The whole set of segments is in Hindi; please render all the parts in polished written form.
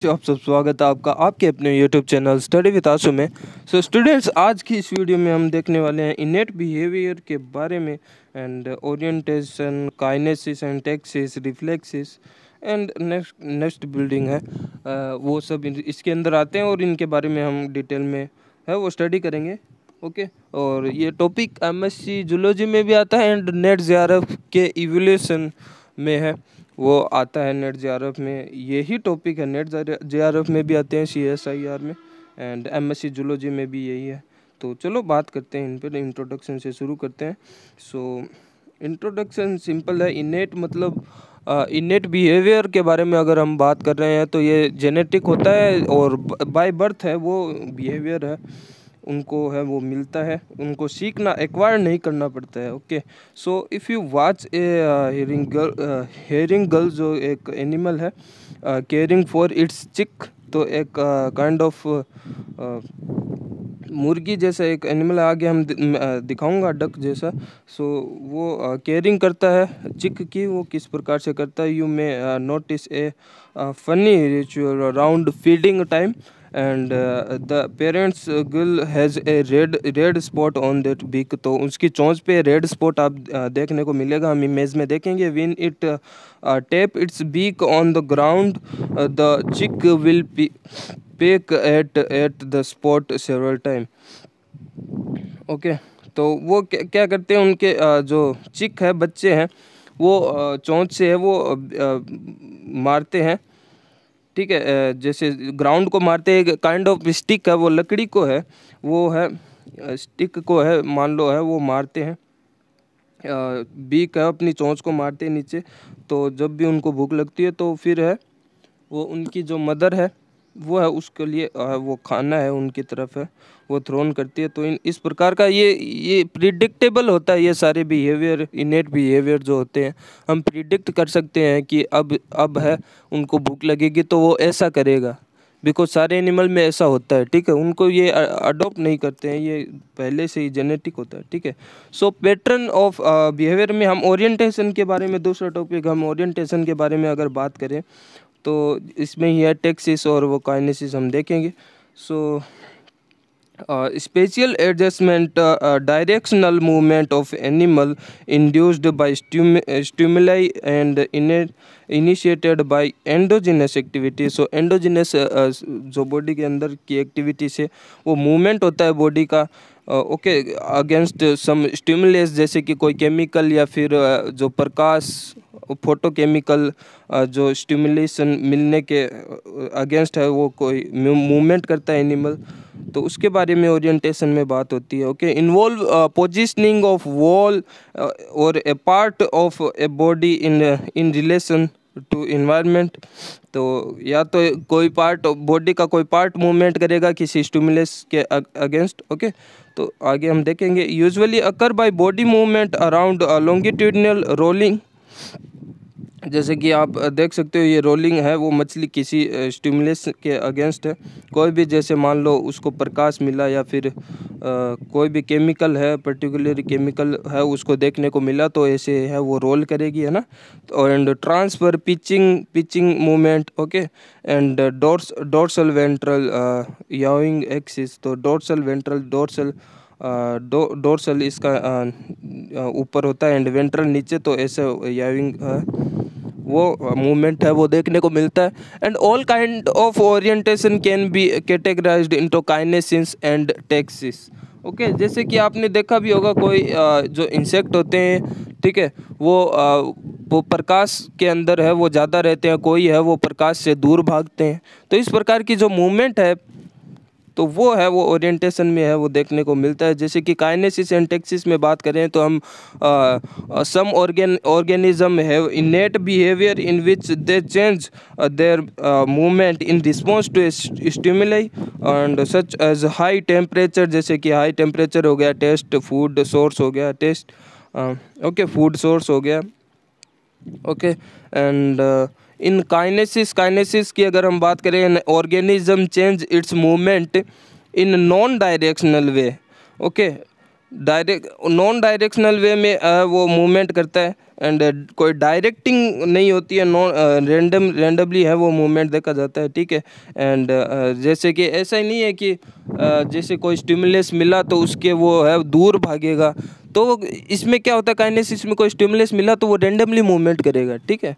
आप सब स्वागत है आपका आपके अपने यूट्यूब चैनल स्टडी विद आशु में। स्टूडेंट्स, आज की इस वीडियो में हम देखने वाले हैं इनेट बिहेवियर के बारे में and orientation, kinesis and taxis, reflexes and next building है। वो सब इसके अंदर आते हैं और इनके बारे में हम डिटेल में है वो स्टडी करेंगे। ओके और ये टॉपिक एमएससी जूलॉजी में भी आता है एंड नेट जेआरएफ के इवोल्यूशन में है, वो आता है नेट जेआरएफ में। यही टॉपिक है, नेट जेआरएफ में भी आते हैं, सीएसआईआर में एंड एमएससी जूलॉजी में भी यही है। तो चलो बात करते हैं इन पर, इंट्रोडक्शन से शुरू करते हैं। इंट्रोडक्शन सिंपल है। इनेट मतलब इनेट बिहेवियर के बारे में अगर हम बात कर रहे हैं तो ये जेनेटिक होता है और बाय बर्थ है वो बिहेवियर है, उनको है वो मिलता है, उनको सीखना एक्वायर नहीं करना पड़ता है। Okay so if you watch A hearing girl जो एक एनिमल है केयरिंग फॉर इट्स चिक, तो एक काइंड ऑफ मुर्गी जैसा एक एनिमल है, आगे हम दिखाऊंगा डक जैसा। वो केयरिंग करता है चिक की, वो किस प्रकार से करता है। You may notice a funny ritual around feeding time and the parents girl has a red spot on that beak, तो उसकी चोंच पे रेड स्पॉट आप देखने को मिलेगा, हम इमेज में देखेंगे। When it tap its beak on the ground the chick will peck at the spot several time. Okay तो वो क्या करते हैं, उनके जो चिक है, बच्चे हैं, वो चोंच से है वो मारते हैं। ठीक है, जैसे ग्राउंड को मारते हैं, काइंड ऑफ स्टिक है, वो लकड़ी को है, वो है स्टिक को है, मान लो है, वो मारते हैं। बीक है, अपनी चोंच को मारते हैं नीचे। तो जब भी उनको भूख लगती है तो फिर है वो उनकी जो मदर है वो है उसके लिए वो खाना है उनकी तरफ है वो थ्रोन करती है। तो इस प्रकार का ये प्रिडिक्टेबल होता है। ये सारे बिहेवियर, इनेट बिहेवियर जो होते हैं, हम प्रिडिक्ट कर सकते हैं कि अब है उनको भूख लगेगी तो वो ऐसा करेगा, बिकॉज सारे एनिमल में ऐसा होता है। ठीक है, उनको ये अडॉप्ट नहीं करते हैं, ये पहले से ही जेनेटिक होता है। ठीक है, सो पैटर्न ऑफ बिहेवियर में हम ओरिएंटेशन के बारे में, दूसरा टॉपिक हम ओरिएंटेशन के बारे में अगर बात करें तो इसमें ही है टैक्सिस और वो काइनेसिस हम देखेंगे। Spatial adjustment, directional movement of animal induced by stimuli and initiated by endogenous activity. So endogenous जो बॉडी के अंदर की एक्टिविटी से वो मूवमेंट होता है बॉडी का, ओके, अगेंस्ट सम स्टिमुलस, जैसे कि कोई केमिकल या फिर जो प्रकाश, फोटोकेमिकल जो स्टिमुलेशन मिलने के अगेंस्ट है, वो कोई मूवमेंट करता है एनिमल, तो उसके बारे में ओरिएंटेशन में बात होती है। Okay, involve positioning of whole or a part of a body in relation to environment. तो या तो कोई पार्ट बॉडी का कोई पार्ट मूवमेंट करेगा किसी स्टिमुलस के अगेंस्ट। ओके, तो आगे हम देखेंगे। Usually occur by body movement around longitudinal rolling, जैसे कि आप देख सकते हो ये रोलिंग है, वो मछली किसी स्टिमुलस के अगेंस्ट है। कोई भी, जैसे मान लो उसको प्रकाश मिला या फिर कोई भी केमिकल है, पर्टिकुलर केमिकल है, उसको देखने को मिला, तो ऐसे है वो रोल करेगी, है ना। And transfer, pitching movement, okay, and dorsal ventral yawing axis. तो डोर्सल वेंट्रल, डोर्सल इसका ऊपर होता है एंड वेंट्रल नीचे, तो ऐसे याविंग वो मूवमेंट है वो देखने को मिलता है। And all kind of orientation can be categorised into kinesis and taxis. Okay, जैसे कि आपने देखा भी होगा, कोई जो इंसेक्ट होते हैं, ठीक है, वो प्रकाश के अंदर है वो ज़्यादा रहते हैं, कोई है वो प्रकाश से दूर भागते हैं। तो इस प्रकार की जो मूवमेंट है तो वो है वो ओरिएंटेशन में है वो देखने को मिलता है। जैसे कि काइनेसिस एंड टैक्सिस में बात करें तो हम some organism have innate behaviour in which they change their movement in response to stimuli and such as high temperature, जैसे कि हाई टेम्परेचर हो गया, टेस्ट फूड सोर्स हो गया, टेस्ट ओके फूड सोर्स हो गया। ओके, एंड इन काइनेसिस की अगर हम बात करें, organism change its movement in non directional way. Okay, direct non directional way में वो मूवमेंट करता है, एंड कोई डायरेक्टिंग नहीं होती है, नॉन रेंडमली है वो मूवमेंट देखा जाता है, ठीक है। एंड जैसे कि ऐसा ही नहीं है कि जैसे कोई स्टिमुलस मिला तो उसके वो है दूर भागेगा, तो इसमें क्या होता है काइनेसिस में, कोई स्टिमुलस मिला तो वो रेंडमली मूवमेंट करेगा, ठीक है,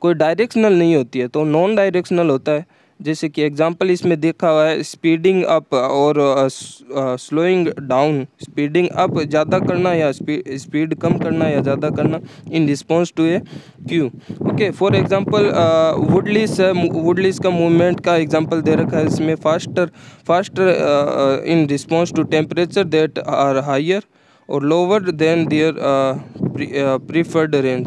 कोई डायरेक्शनल नहीं होती है, तो नॉन डायरेक्शनल होता है। जैसे कि एग्जांपल इसमें देखा हुआ है स्पीडिंग अप और स्लोइंग डाउन, स्पीडिंग अप ज़्यादा करना या स्पीड कम करना या ज़्यादा करना in response to a cue. Okay, for example woodlice का मूवमेंट का एग्जांपल दे रखा है इसमें, faster in response to temperature that are higher or lower than their preferred range.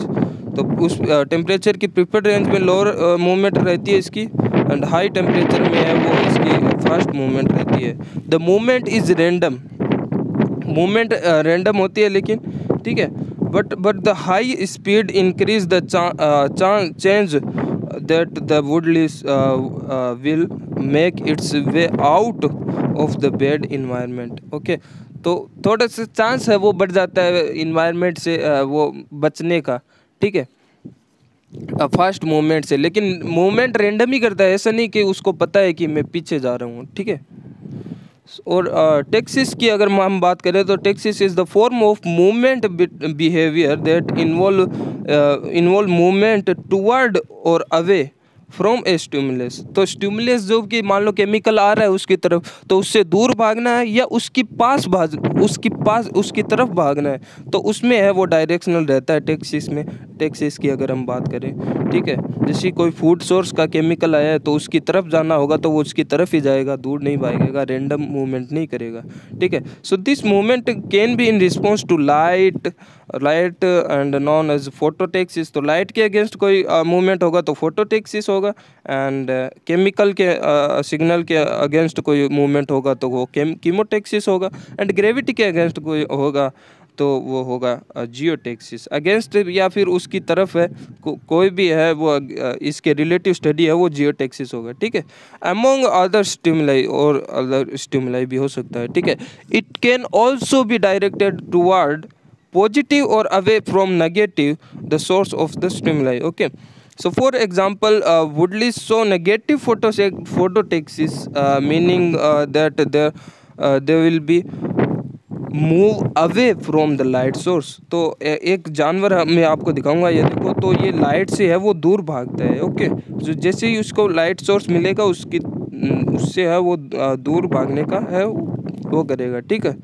तो उस टेम्परेचर की प्रीफर्ड रेंज में लोअर मूवमेंट रहती है इसकी, एंड हाई टेम्परेचर में है वो इसकी फास्ट मूवमेंट रहती है। The movement is random, movement random होती है लेकिन, ठीक है, but the high speed increase the change that the woodlice will make its way out of the bad environment. Okay, तो थोड़ा सा चांस है वो बढ़ जाता है इन्वायरमेंट से वो बचने का, ठीक है, फास्ट मूवमेंट से, लेकिन मूवमेंट रेंडम ही करता है, ऐसा नहीं कि उसको पता है कि मैं पीछे जा रहा हूँ, ठीक है। और टैक्सिस की अगर हम बात करें तो taxis is the form of movement behaviour that involve movement toward और अवे फ्रॉम ए स्टिमुलस। तो स्टिमुलस जो कि मान लो केमिकल आ रहा है उसकी तरफ, तो उससे दूर भागना है या उसकी तरफ भागना है, तो उसमें है वो डायरेक्शनल रहता है टैक्सिस में। टैक्सिस की अगर हम बात करें, ठीक है, जैसे कोई फूड सोर्स का केमिकल आया है तो उसकी तरफ जाना होगा तो वो उसकी तरफ ही जाएगा, दूर नहीं भागेगा, रैंडम मूवमेंट नहीं करेगा, ठीक है। So this movement can be in response to light and known as phototaxis. तो लाइट के अगेंस्ट कोई मूवमेंट होगा तो फोटोटैक्सिस होगा, एंड केमिकल के सिग्नल के अगेंस्ट कोई मूवमेंट होगा तो वो कीमोटैक्सिस होगा, एंड ग्रेविटी के अगेंस्ट कोई होगा तो वो होगा जियोटैक्सिस। अगेंस्ट या फिर उसकी तरफ है कोई भी है वो इसके रिलेटिव स्टडी है वो जियोटैक्सिस होगा, ठीक है। अमोंग अदर स्टिमुलाई, और अदर स्टिमुलाई भी हो सकता है, ठीक है। It can also be directed toward positive or away from negative the source of the stimuli. Okay, so for example Woodley saw negative phototaxis, meaning that they will be move away from the light source. तो एक जानवर मैं आपको दिखाऊंगा, ये देखो, तो ये लाइट से है वो दूर भागता है। ओके, तो जैसे ही उसको लाइट सोर्स मिलेगा उससे है वो दूर भागने का है वो करेगा, ठीक है।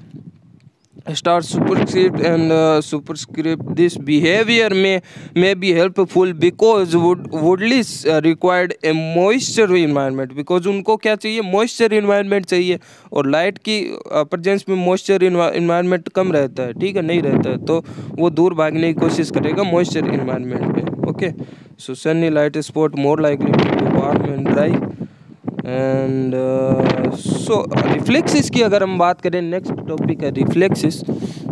Start superscript and superscript. This behavior may be helpful because woodlies required a moisture environment, because उनको क्या चाहिए, moisture environment चाहिए, और लाइट की प्रेजेंस में moisture environment कम रहता है, ठीक है, नहीं रहता है, तो वो दूर भागने की कोशिश करेगा moisture environment पे। Okay, so sunny light spot more likely to be warm and dry। And so reflexes की अगर हम बात करें, नेक्स्ट टॉपिक है रिफ्लेक्सिस।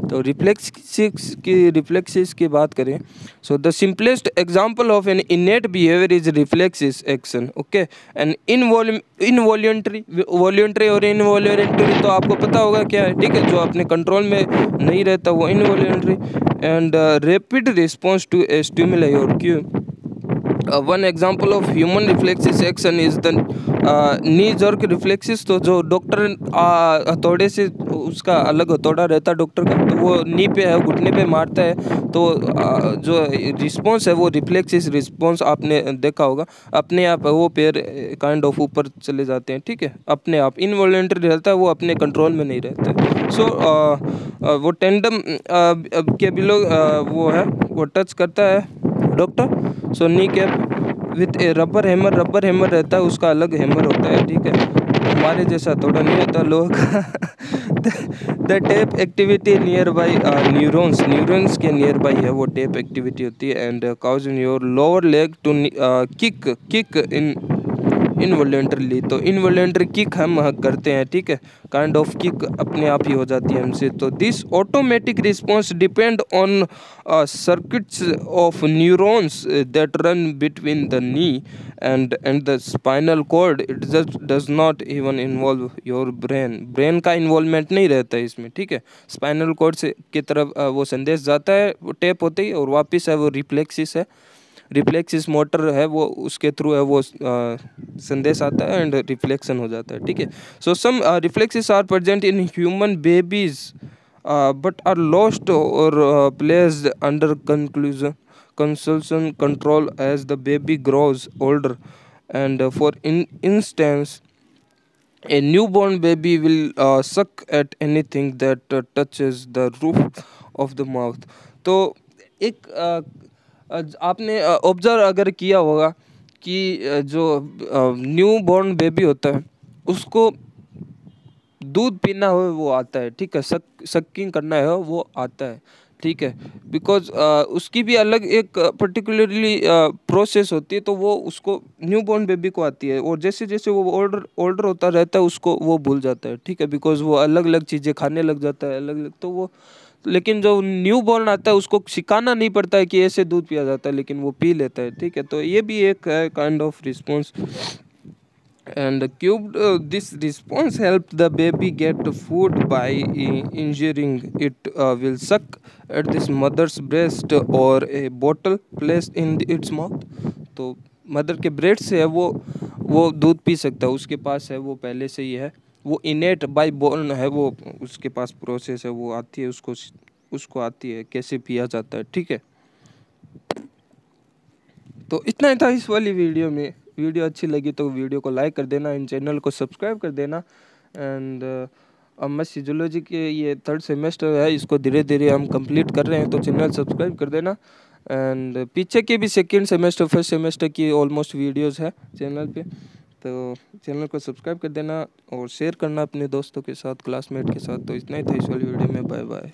तो रिफ्लेक्सिस की बात करें, so the simplest example of N इनेट behaviour is reflexes action. Okay, and involuntary, voluntary और इनवॉल्यूंटरी तो आपको पता होगा क्या है, ठीक है, जो अपने कंट्रोल में नहीं रहता वो involuntary, and rapid response to a stimuli or cue. One example of human reflexes action is the knee jerk reflexes. तो जो डॉक्टर हथौड़े से, उसका अलग हथौड़ा रहता है डॉक्टर का, तो वो नी पे है, घुटने पे मारता है, तो जो रिस्पॉन्स है वो रिफ्लेक्सिस रिस्पॉन्स आपने देखा होगा, अपने आप वो पैर काइंड ऑफ ऊपर चले जाते हैं, ठीक है, अपने आप। इनवॉलंटरी रहता है, वो अपने कंट्रोल में नहीं रहता है। सो वो टेंडम के बिलो वो है, वो टच करता है doctor. So knee cap with A rubber hammer रहता है, उसका अलग हैमर होता है, ठीक है, हमारे जैसा थोड़ा नहीं होता लोग का। The tap activity nearby neurons के नियर बाई है वो टेप एक्टिविटी होती है, and cause in your lower leg to kick in involuntarily. तो इनवॉलेंटरी किक हम करते हैं, ठीक है, काइंड ऑफ किक अपने आप ही हो जाती है हमसे। तो this automatic response depend on circuits of neurons that run between the knee and the spinal cord. It just does not even involve your brain का इन्वॉल्वमेंट नहीं रहता है इसमें, ठीक है। स्पाइनल कॉर्ड से की तरफ वो संदेश जाता है, वो टैप होते ही, और वापस है वो रिफ्लेक्सिस है, रिफ्लेक्सिस मोटर है, वो उसके थ्रू है वो संदेश आता है एंड रिफ्लेक्शन हो जाता है, ठीक है। So some reflexes are present in human babies but are lost or placed under consumption control as the baby grows older. And for instance, a newborn baby will suck at anything that touches the roof of the mouth. तो एक आपने ऑब्जर्व अगर किया होगा कि जो न्यू बॉर्न बेबी होता है उसको दूध पीना हो वो आता है, ठीक है, सक्किंग करना है वो आता है, ठीक है, बिकॉज उसकी भी अलग एक पर्टिकुलरली प्रोसेस होती है, तो वो उसको न्यू बॉर्न बेबी को आती है, और जैसे जैसे वो ओल्डर होता रहता है उसको वो भूल जाता है, ठीक है, बिकॉज वो अलग अलग चीज़ें खाने लग जाता है, अलग अलग, तो वो, लेकिन जो न्यू बॉर्न आता है उसको सिखाना नहीं पड़ता है कि ऐसे दूध पिया जाता है, लेकिन वो पी लेता है, ठीक है। तो ये भी एक kind of response. And cubed this response help the baby get food by injuring it will suck at this mother's breast or a bottle placed in its mouth। तो मदर के ब्रेस्ट से है वो दूध पी सकता है, उसके पास है वो पहले से ही है, वो इनेट बाय बोर्न है, वो उसके पास प्रोसेस है, वो आती है उसको आती है कैसे पिया जाता है, ठीक है। तो इतना ही था इस वाली वीडियो में। वीडियो अच्छी लगी तो वीडियो को लाइक कर देना, इन चैनल को सब्सक्राइब कर देना। एंड एमएससी जूलॉजी के ये 3rd सेमेस्टर है, इसको धीरे धीरे हम कंप्लीट कर रहे हैं, तो चैनल सब्सक्राइब कर देना। एंड पीछे के भी 2nd सेमेस्टर 1st सेमेस्टर की ऑलमोस्ट वीडियोस है चैनल पे, तो चैनल को सब्सक्राइब कर देना और शेयर करना अपने दोस्तों के साथ, क्लासमेट के साथ। तो इतना ही था इस वाली वीडियो में, बाय बाय।